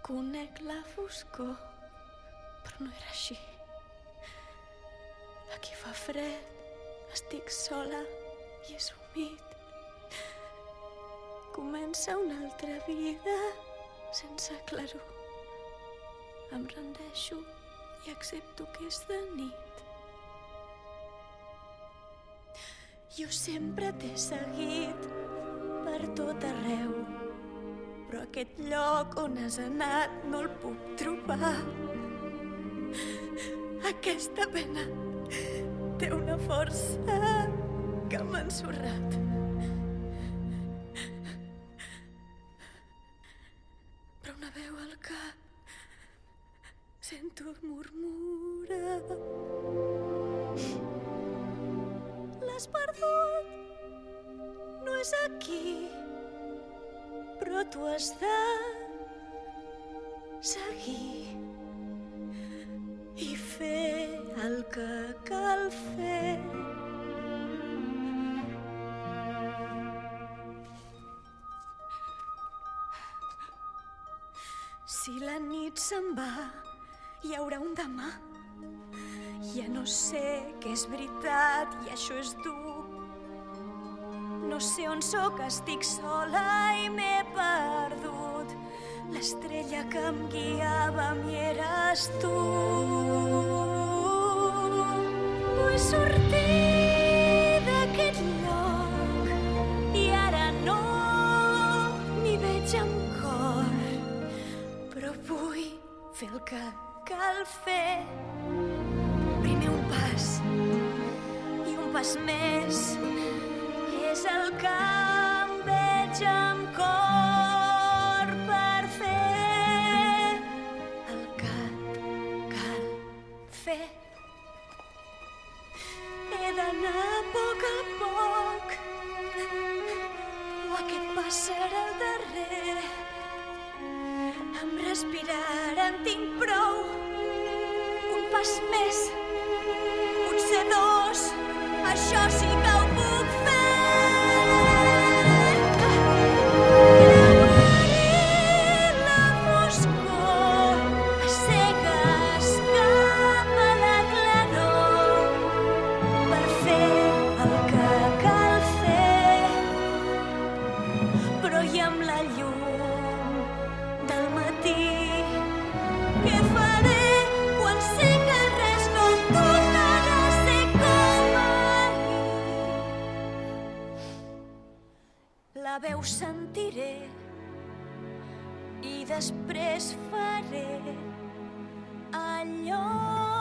Conec la foscor, però no era així. Aquí fa fred, estic sola i és humit. Comença una altra vida sense claror. Em rendeixo i accepto que és de nit. Jo sempre t'he seguit per tot arreu, però aquest lloc on has anat no el puc trobar. Aquesta pena té una força que m'ha ensorrat. Però una veu al cap sento murmurar. L'has perdut, no és aquí, però tu has de seguir i fer el que cal fer. Si la nit se'n va, hi haurà un demà. Ja no sé què és veritat i això és dur. No sé on sóc, estic sola i m'he perdut. L'estrella que em guiava mi eres tu. Vull sortir d'aquest lloc i ara no m'hi veig amb cor, però vull fer el que cal fer. Primer un pas i un pas més és el que em veig amb cor per fer el que cal fer. He d'anar a poc, o aquest pas serà el darrer. Amb respirar en tinc prou. Un pas més, potser dos, això sí que ho puc fer. Creuaré la foscor, a cegues cap a la claror, per fer el que cal fer, però i amb la llum del matí, què faré quan sé que res no tornarà a ser com ahir? La veu sentiré i després faré allò